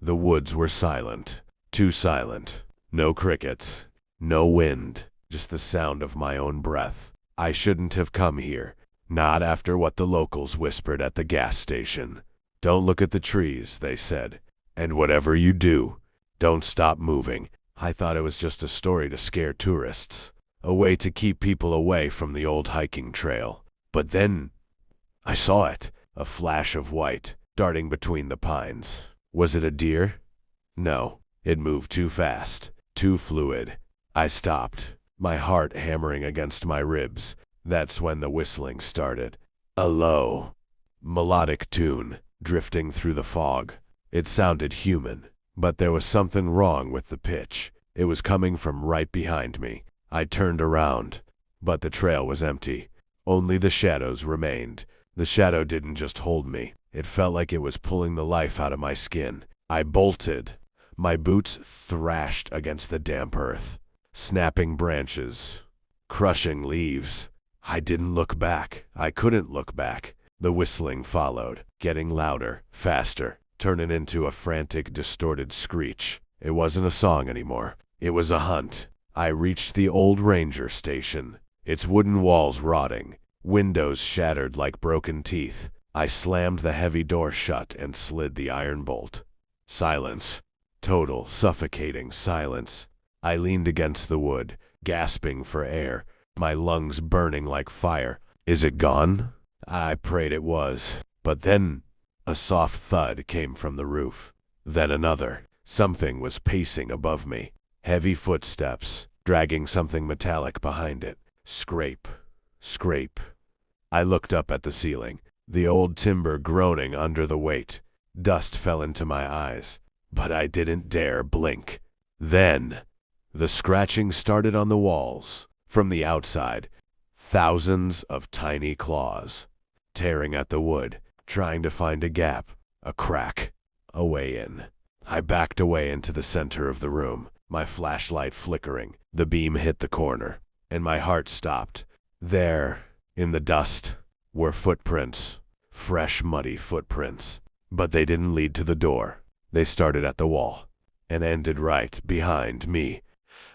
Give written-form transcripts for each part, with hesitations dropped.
The woods were silent. Too silent. No crickets. No wind. Just the sound of my own breath. I shouldn't have come here. Not after what the locals whispered at the gas station. Don't look at the trees, they said. And whatever you do, don't stop moving. I thought it was just a story to scare tourists. A way to keep people away from the old hiking trail. But then, I saw it. A flash of white, darting between the pines. Was it a deer? No. It moved too fast. Too fluid. I stopped, my heart hammering against my ribs. That's when the whistling started. A low, melodic tune, drifting through the fog. It sounded human, but there was something wrong with the pitch. It was coming from right behind me. I turned around, but the trail was empty. Only the shadows remained. The shadow didn't just hold me. It felt like it was pulling the life out of my skin. I bolted. My boots thrashed against the damp earth, snapping branches, crushing leaves. I didn't look back. I couldn't look back. The whistling followed, getting louder, faster, turning into a frantic, distorted screech. It wasn't a song anymore. It was a hunt. I reached the old ranger station, its wooden walls rotting, windows shattered like broken teeth. I slammed the heavy door shut and slid the iron bolt. Silence. Total, suffocating silence. I leaned against the wood, gasping for air, my lungs burning like fire. Is it gone? I prayed it was. But then, a soft thud came from the roof. Then another. Something was pacing above me. Heavy footsteps, dragging something metallic behind it. Scrape. Scrape. I looked up at the ceiling, the old timber groaning under the weight. Dust fell into my eyes, but I didn't dare blink. Then, the scratching started on the walls. From the outside, thousands of tiny claws, tearing at the wood, trying to find a gap, a crack, a way in. I backed away into the center of the room, my flashlight flickering. The beam hit the corner, and my heart stopped. There, in the dust, were footprints, fresh, muddy footprints. But they didn't lead to the door. They started at the wall, and ended right behind me.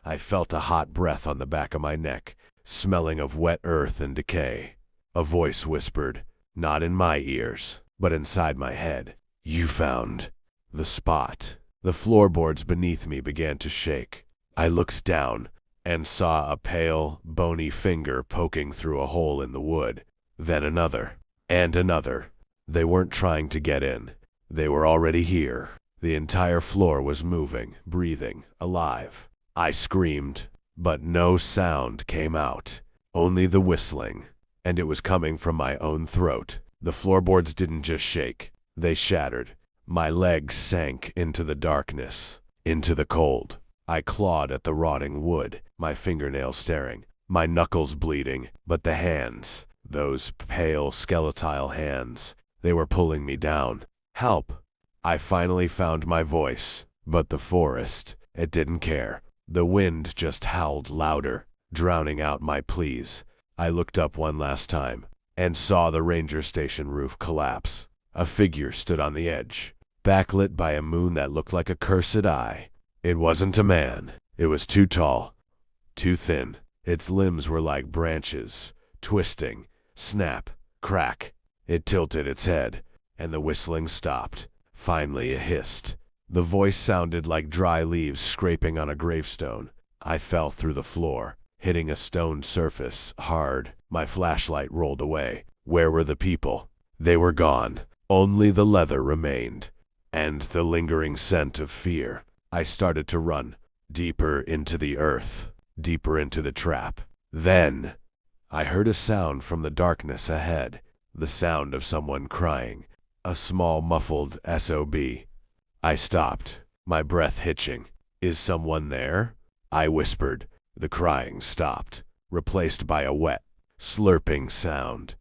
I felt a hot breath on the back of my neck, smelling of wet earth and decay. A voice whispered, not in my ears, but inside my head. You found the spot. The floorboards beneath me began to shake. I looked down and saw a pale, bony finger poking through a hole in the wood. Then another, and another. They weren't trying to get in. They were already here. The entire floor was moving, breathing, alive. I screamed, but no sound came out. Only the whistling, and it was coming from my own throat. The floorboards didn't just shake. They shattered. My legs sank into the darkness, into the cold. I clawed at the rotting wood, my fingernails staring, my knuckles bleeding, but the hands, those pale skeletal hands, they were pulling me down. Help! I finally found my voice, but the forest, it didn't care. The wind just howled louder, drowning out my pleas. I looked up one last time, and saw the ranger station roof collapse. A figure stood on the edge, backlit by a moon that looked like a cursed eye. It wasn't a man. It was too tall, too thin. Its limbs were like branches, twisting, snap, crack. It tilted its head, and the whistling stopped. Finally it hissed. The voice sounded like dry leaves scraping on a gravestone. I fell through the floor, hitting a stone surface, hard. My flashlight rolled away. Where were the people? They were gone. Only the leather remained, and the lingering scent of fear. I started to run, deeper into the earth, deeper into the trap. Then, I heard a sound from the darkness ahead, the sound of someone crying, a small muffled SOB. I stopped, my breath hitching. Is someone there? I whispered. The crying stopped, replaced by a wet, slurping sound.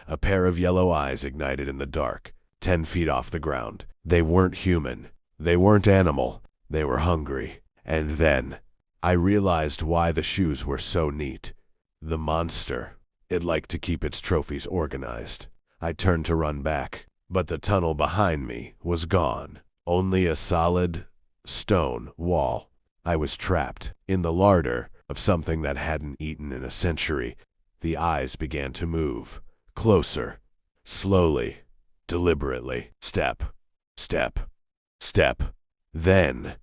A pair of yellow eyes ignited in the dark, 10 feet off the ground. They weren't human. They weren't animal. They were hungry. And then, I realized why the shoes were so neat. The monster. It liked to keep its trophies organized. I turned to run back, but the tunnel behind me was gone. Only a solid stone wall. I was trapped in the larder of something that hadn't eaten in a century. The eyes began to move. Closer. Slowly. Deliberately. Step. Step. Step. Then,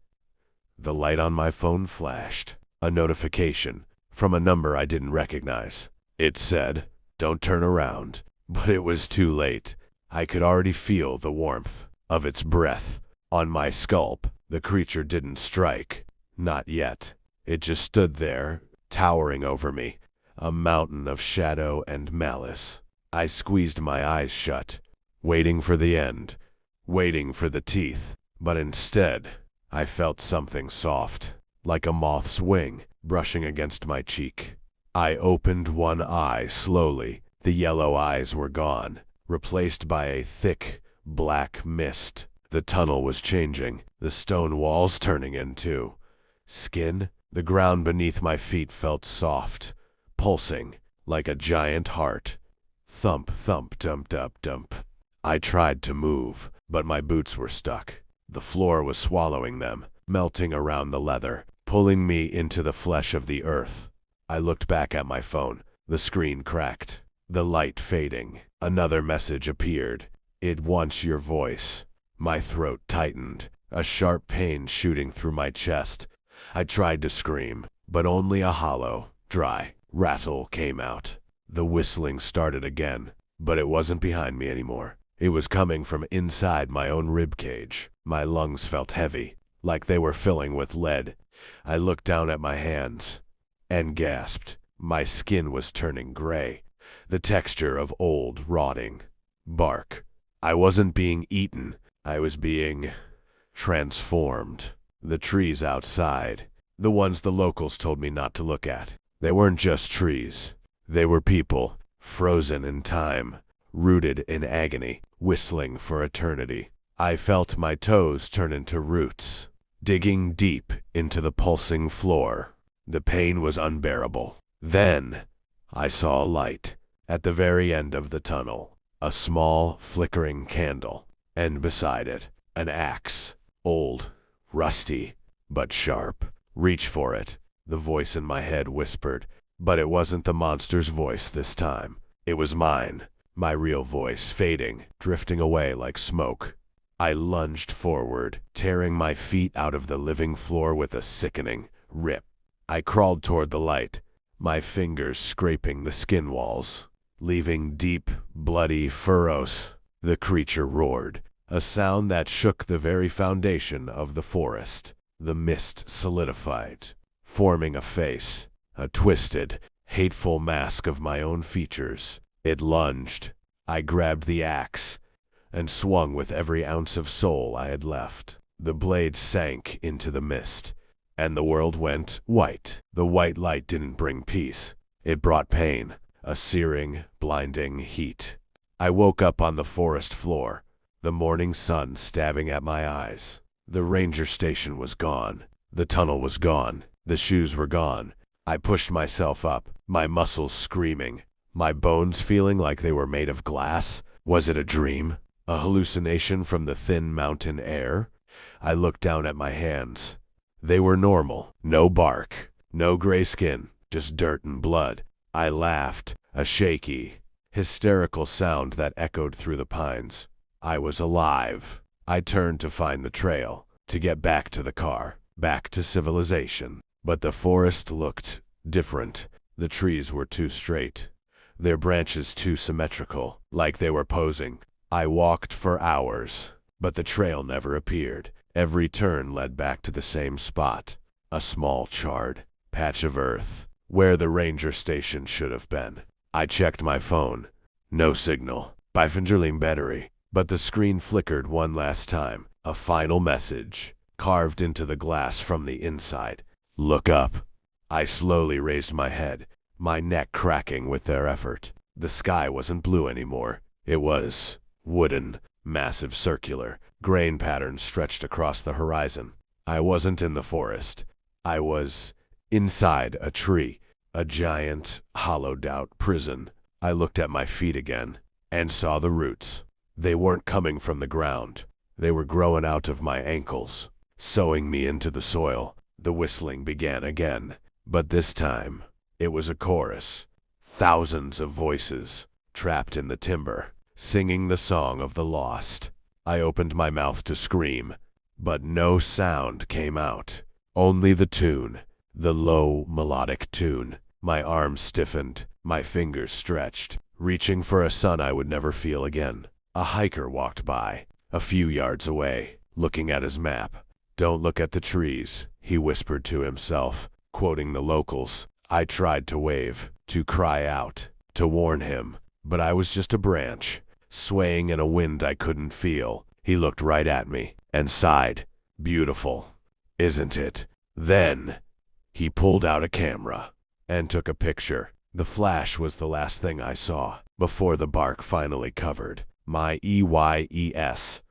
the light on my phone flashed. A notification from a number I didn't recognize. It said, "Don't turn around." But it was too late. I could already feel the warmth of its breath on my scalp. The creature didn't strike. Not yet. It just stood there, towering over me, a mountain of shadow and malice. I squeezed my eyes shut, waiting for the end, waiting for the teeth. But instead, I felt something soft, like a moth's wing, brushing against my cheek. I opened one eye slowly. The yellow eyes were gone, replaced by a thick, black mist. The tunnel was changing, the stone walls turning into skin. The ground beneath my feet felt soft, pulsing, like a giant heart. Thump, thump, dump, dump, dump. I tried to move, but my boots were stuck. The floor was swallowing them, melting around the leather, pulling me into the flesh of the earth. I looked back at my phone. The screen cracked, the light fading. Another message appeared. "It wants your voice." My throat tightened, a sharp pain shooting through my chest. I tried to scream, but only a hollow, dry rattle came out. The whistling started again, but it wasn't behind me anymore. It was coming from inside my own ribcage. My lungs felt heavy, like they were filling with lead. I looked down at my hands and gasped. My skin was turning gray, the texture of old, rotting bark. I wasn't being eaten. I was being transformed. The trees outside, the ones the locals told me not to look at, they weren't just trees. They were people, frozen in time, rooted in agony, whistling for eternity. I felt my toes turn into roots, digging deep into the pulsing floor. The pain was unbearable. Then, I saw a light at the very end of the tunnel, a small, flickering candle, and beside it, an axe, old, rusty, but sharp. "Reach for it," the voice in my head whispered, but it wasn't the monster's voice this time. It was mine, my real voice, fading, drifting away like smoke. I lunged forward, tearing my feet out of the living floor with a sickening rip. I crawled toward the light, my fingers scraping the skin walls, leaving deep, bloody furrows. The creature roared, a sound that shook the very foundation of the forest. The mist solidified, forming a face, a twisted, hateful mask of my own features. It lunged. I grabbed the axe and swung with every ounce of soul I had left. The blade sank into the mist, and the world went white. The white light didn't bring peace. It brought pain, a searing, blinding heat. I woke up on the forest floor, the morning sun stabbing at my eyes. The ranger station was gone. The tunnel was gone. The shoes were gone. I pushed myself up, my muscles screaming, my bones feeling like they were made of glass. Was it a dream? A hallucination from the thin mountain air? I looked down at my hands. They were normal. No bark, no gray skin, just dirt and blood. I laughed, a shaky, hysterical sound that echoed through the pines. I was alive. I turned to find the trail, to get back to the car, back to civilization. But the forest looked different. The trees were too straight, their branches too symmetrical, like they were posing. I walked for hours, but the trail never appeared. Every turn led back to the same spot, a small charred patch of earth, where the ranger station should have been. I checked my phone. No signal. Bifingerling battery. But the screen flickered one last time. A final message, carved into the glass from the inside. "Look up." I slowly raised my head, my neck cracking with their effort. The sky wasn't blue anymore. It was wooden, massive, circular. Grain patterns stretched across the horizon. I wasn't in the forest. I was inside a tree, a giant, hollowed-out prison. I looked at my feet again and saw the roots. They weren't coming from the ground. They were growing out of my ankles, sewing me into the soil. The whistling began again, but this time, it was a chorus. Thousands of voices, trapped in the timber, singing the song of the lost. I opened my mouth to scream, but no sound came out. Only the tune, the low melodic tune. My arms stiffened, my fingers stretched, reaching for a sun I would never feel again. A hiker walked by, a few yards away, looking at his map. "Don't look at the trees," he whispered to himself, quoting the locals. I tried to wave, to cry out, to warn him, but I was just a branch, swaying in a wind I couldn't feel. He looked right at me and sighed. "Beautiful, isn't it?" Then he pulled out a camera and took a picture. The flash was the last thing I saw before the bark finally covered my EYES.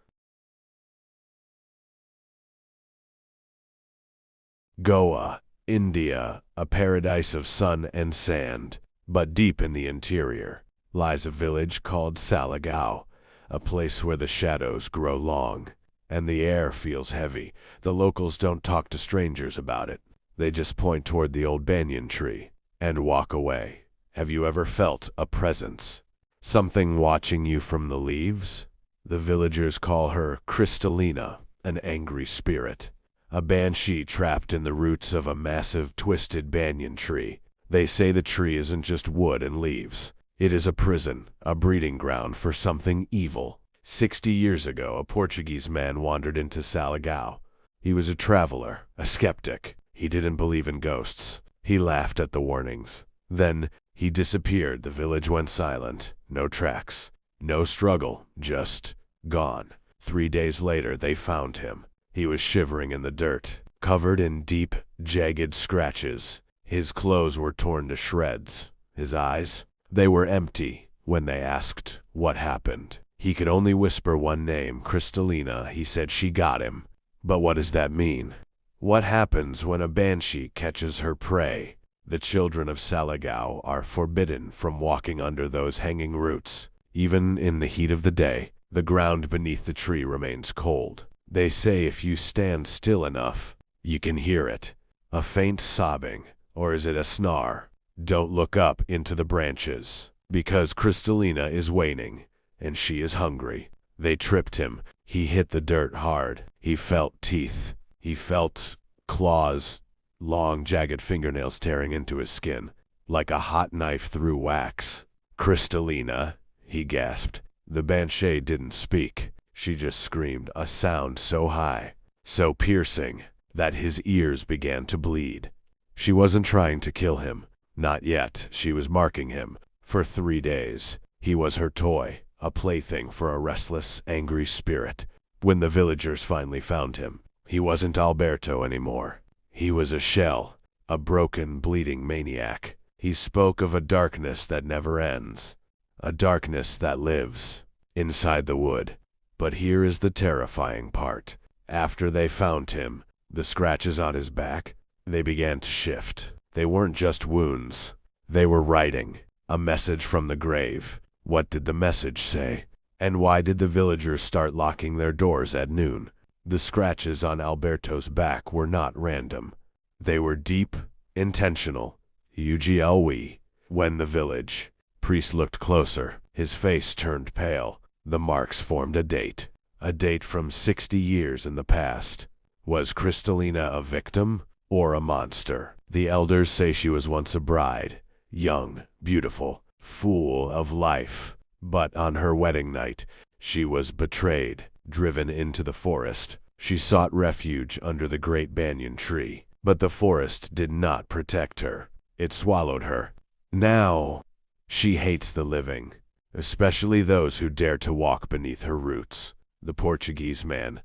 Goa, India, a paradise of sun and sand, but deep in the interior lies a village called Salagao, a place where the shadows grow long and the air feels heavy. The locals don't talk to strangers about it. They just point toward the old banyan tree and walk away. Have you ever felt a presence? Something watching you from the leaves? The villagers call her Kristalina, an angry spirit. A banshee trapped in the roots of a massive twisted banyan tree. They say the tree isn't just wood and leaves. It is a prison, a breeding ground for something evil. 60 years ago, a Portuguese man wandered into Salagao. He was a traveler, a skeptic. He didn't believe in ghosts. He laughed at the warnings. Then he disappeared. The village went silent. No tracks. No struggle. Just gone. 3 days later, they found him. He was shivering in the dirt, covered in deep, jagged scratches. His clothes were torn to shreds. His eyes, they were empty. When they asked what happened, he could only whisper one name, Kristalina. He said she got him. But what does that mean? What happens when a banshee catches her prey? The children of Salagao are forbidden from walking under those hanging roots. Even in the heat of the day, the ground beneath the tree remains cold. They say if you stand still enough, you can hear it. A faint sobbing, or is it a snarl? Don't look up into the branches, because Kristalina is waning, and she is hungry. They tripped him. He hit the dirt hard. He felt teeth. He felt claws, long jagged fingernails tearing into his skin, like a hot knife through wax. "Kristalina," he gasped. The banshee didn't speak. She just screamed, a sound so high, so piercing, that his ears began to bleed. She wasn't trying to kill him. Not yet. She was marking him. For 3 days, he was her toy, a plaything for a restless, angry spirit. When the villagers finally found him, he wasn't Alberto anymore. He was a shell, a broken, bleeding maniac. He spoke of a darkness that never ends, a darkness that lives inside the wood. But here is the terrifying part. After they found him, the scratches on his back, they began to shift. They weren't just wounds. They were writing, a message from the grave. What did the message say? And why did the villagers start locking their doors at noon? The scratches on Alberto's back were not random. They were deep, intentional. UGLW. When the village priest looked closer, his face turned pale. The marks formed a date from 60 years in the past. Was Kristalina a victim or a monster? The elders say she was once a bride, young, beautiful, full of life. But on her wedding night, she was betrayed, driven into the forest. She sought refuge under the great banyan tree, but the forest did not protect her. It swallowed her. Now, she hates the living, especially those who dare to walk beneath her roots. The Portuguese man,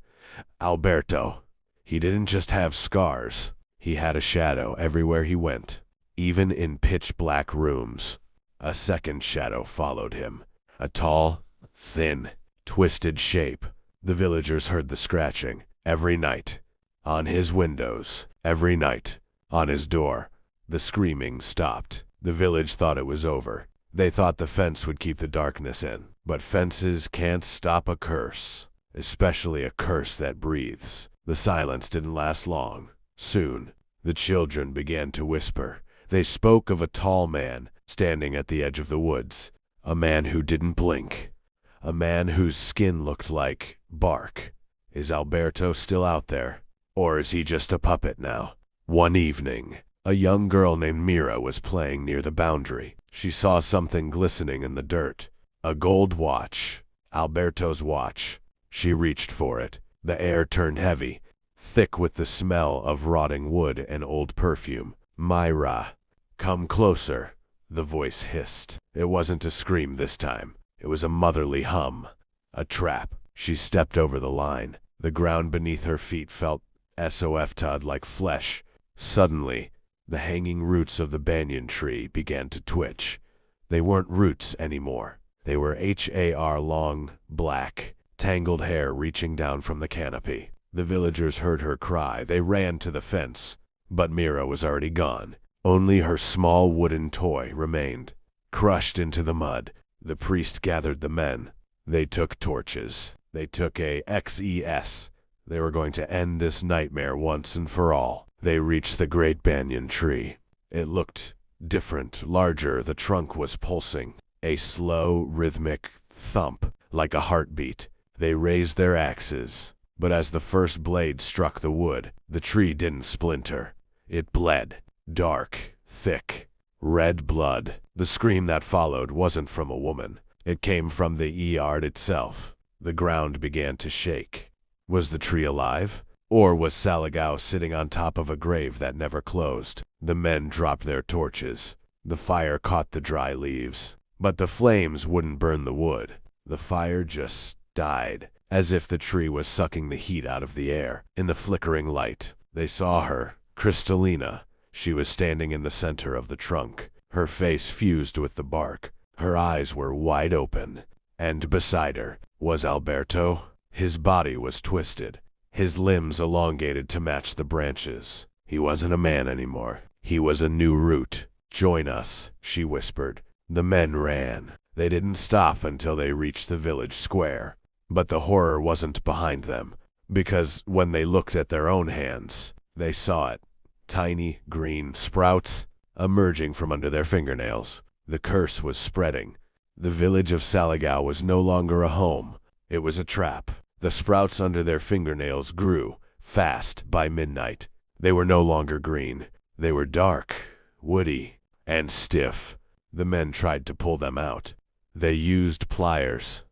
Alberto, he didn't just have scars. He had a shadow everywhere he went. Even in pitch-black rooms, a second shadow followed him. A tall, thin, twisted shape. The villagers heard the scratching every night. On his windows, every night. On his door. The screaming stopped. The village thought it was over. They thought the fence would keep the darkness in. But fences can't stop a curse. especially a curse that breathes. The silence didn't last long. Soon, the children began to whisper. They spoke of a tall man standing at the edge of the woods, a man who didn't blink, a man whose skin looked like bark. Is Alberto still out there? Or is he just a puppet now? One evening, a young girl named Mira was playing near the boundary. She saw something glistening in the dirt. A gold watch. Alberto's watch. She reached for it. The air turned heavy, thick with the smell of rotting wood and old perfume. Myra, come closer, the voice hissed. It wasn't a scream this time. It was a motherly hum. A trap. She stepped over the line. The ground beneath her feet felt soft like flesh. Suddenly, the hanging roots of the banyan tree began to twitch. They weren't roots anymore. They were long, black, tangled hair reaching down from the canopy. The villagers heard her cry. They ran to the fence, but Mira was already gone. Only her small wooden toy remained. Crushed into the mud, the priest gathered the men. They took torches. They took a XES. They were going to end this nightmare once and for all. They reached the great banyan tree. It looked different, larger. The trunk was pulsing. A slow, rhythmic thump, like a heartbeat. They raised their axes. But as the first blade struck the wood, the tree didn't splinter. It bled. Dark, thick, red blood. The scream that followed wasn't from a woman. It came from the yard itself. The ground began to shake. Was the tree alive? Or was Saligao sitting on top of a grave that never closed? The men dropped their torches. The fire caught the dry leaves. But the flames wouldn't burn the wood. The fire just died, as if the tree was sucking the heat out of the air. In the flickering light, they saw her, Kristalina. She was standing in the center of the trunk. Her face fused with the bark. Her eyes were wide open. And beside her was Alberto. His body was twisted, his limbs elongated to match the branches. He wasn't a man anymore. He was a new root. Join us, she whispered. The men ran. They didn't stop until they reached the village square. But the horror wasn't behind them, because when they looked at their own hands, they saw it. Tiny, green sprouts emerging from under their fingernails. The curse was spreading. The village of Saligao was no longer a home. It was a trap. The sprouts under their fingernails grew fast by midnight. They were no longer green. They were dark, woody, and stiff. The men tried to pull them out. They used pliers.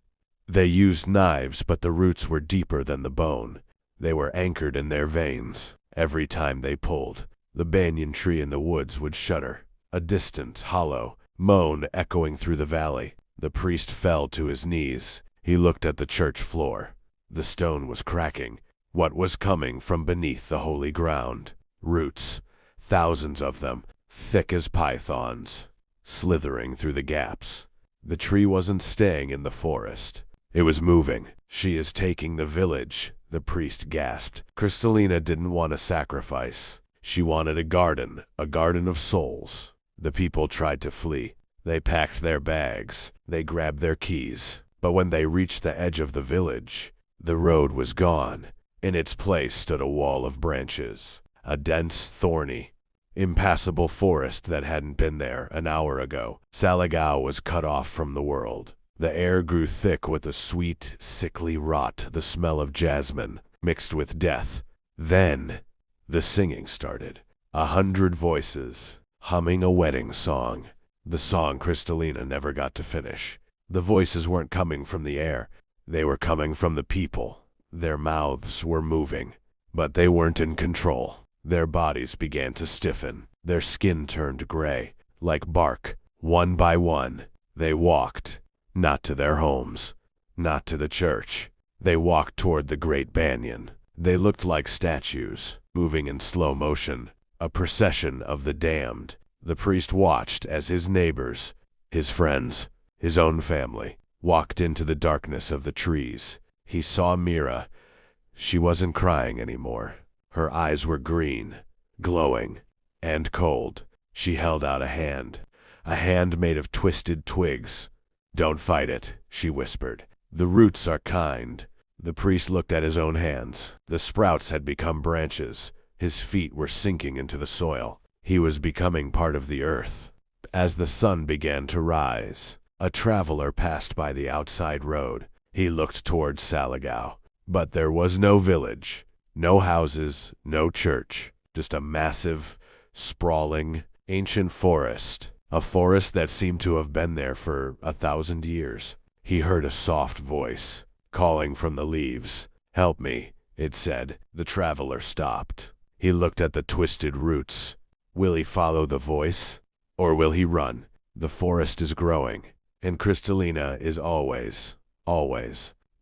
They used knives, but the roots were deeper than the bone. They were anchored in their veins. Every time they pulled, the banyan tree in the woods would shudder, a distant, hollow moan echoing through the valley. The priest fell to his knees. He looked at the church floor. The stone was cracking. What was coming from beneath the holy ground? Roots, thousands of them, thick as pythons, slithering through the gaps. The tree wasn't staying in the forest. It was moving. She is taking the village, the priest gasped. Kristalina didn't want a sacrifice. She wanted a garden of souls. The people tried to flee. They packed their bags. They grabbed their keys. But when they reached the edge of the village, the road was gone. In its place stood a wall of branches, a dense, thorny, impassable forest that hadn't been there an hour ago. Saligao was cut off from the world. The air grew thick with a sweet, sickly rot, the smell of jasmine, mixed with death. Then, the singing started. 100 voices, humming a wedding song. The song Kristalina never got to finish. The voices weren't coming from the air. They were coming from the people. Their mouths were moving, but they weren't in control. Their bodies began to stiffen. Their skin turned gray, like bark. One by one, they walked, not to their homes, not to the church. They walked toward the great banyan. They looked like statues, moving in slow motion, a procession of the damned. The priest watched as his neighbors, his friends, his own family, walked into the darkness of the trees. He saw Mira. She wasn't crying anymore. Her eyes were green, glowing, and cold. She held out a hand made of twisted twigs. "Don't fight it," she whispered. "The roots are kind. The priest looked at his own hands. The sprouts had become branches. His feet were sinking into the soil. He was becoming part of the earth. As the sun began to rise, a traveler passed by the outside road. He looked toward Salagao, but there was no village, no houses, no church, just a massive, sprawling, ancient forest, a forest that seemed to have been there for 1,000 years. He heard a soft voice, calling from the leaves. "Help me," it said. The traveler stopped. He looked at the twisted roots. Will he follow the voice? Or will he run? The forest is growing, and Kristalina is always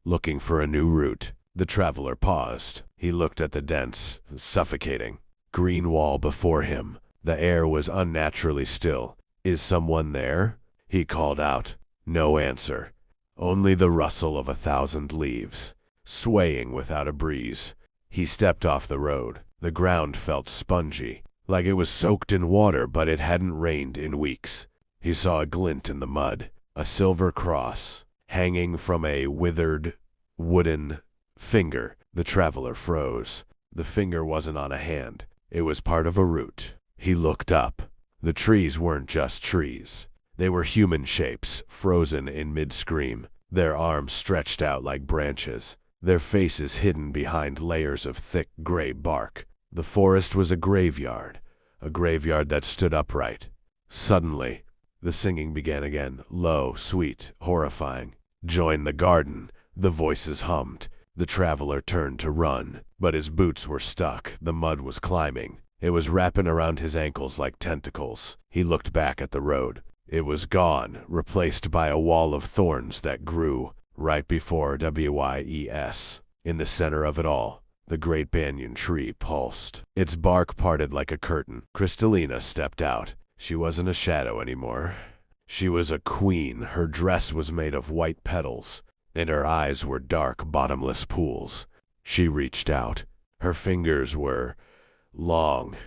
looking for a new route. The traveler paused. He looked at the dense, suffocating, green wall before him. The air was unnaturally still. "Is someone there?" he called out. No answer. Only the rustle of 1,000 leaves, swaying without a breeze. He stepped off the road. The ground felt spongy, like it was soaked in water, but it hadn't rained in weeks. He saw a glint in the mud, a silver cross, hanging from a withered, wooden finger. The traveler froze. The finger wasn't on a hand. It was part of a root. He looked up. The trees weren't just trees. They were human shapes, frozen in mid-scream, their arms stretched out like branches, their faces hidden behind layers of thick gray bark. The forest was a graveyard that stood upright. Suddenly, the singing began again, low, sweet, horrifying. "Join the garden," the voices hummed. The traveler turned to run, but his boots were stuck. The mud was climbing. It was wrapping around his ankles like tentacles. He looked back at the road. It was gone, replaced by a wall of thorns that grew right before WYES. In the center of it all, the great banyan tree pulsed. Its bark parted like a curtain. Kristalina stepped out. She wasn't a shadow anymore. She was a queen. Her dress was made of white petals, and her eyes were dark, bottomless pools. She reached out. Her fingers were long,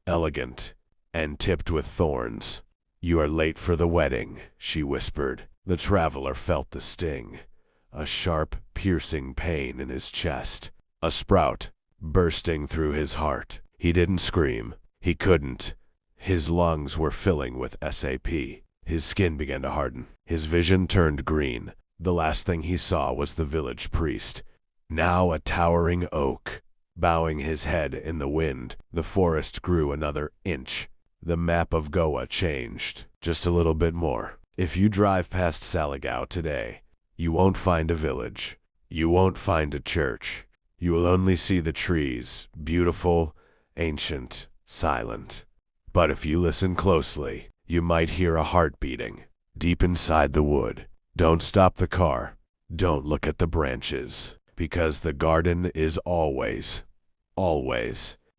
elegant, and tipped with thorns. "You are late for the wedding," she whispered. The traveler felt the sting, a sharp, piercing pain in his chest, a sprout bursting through his heart. He didn't scream. He couldn't. His lungs were filling with SAP. His skin began to harden. His vision turned green. The last thing he saw was the village priest, now a towering oak, bowing his head in the wind. The forest grew another inch. The map of Goa changed just a little bit more. If you drive past Salagao today, you won't find a village. You won't find a church. You will only see the trees, beautiful, ancient, silent. But if you listen closely, you might hear a heart beating deep inside the wood. Don't stop the car. Don't look at the branches, because the garden is always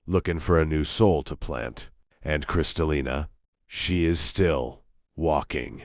looking for a new soul to plant. And Kristalina, she is still walking.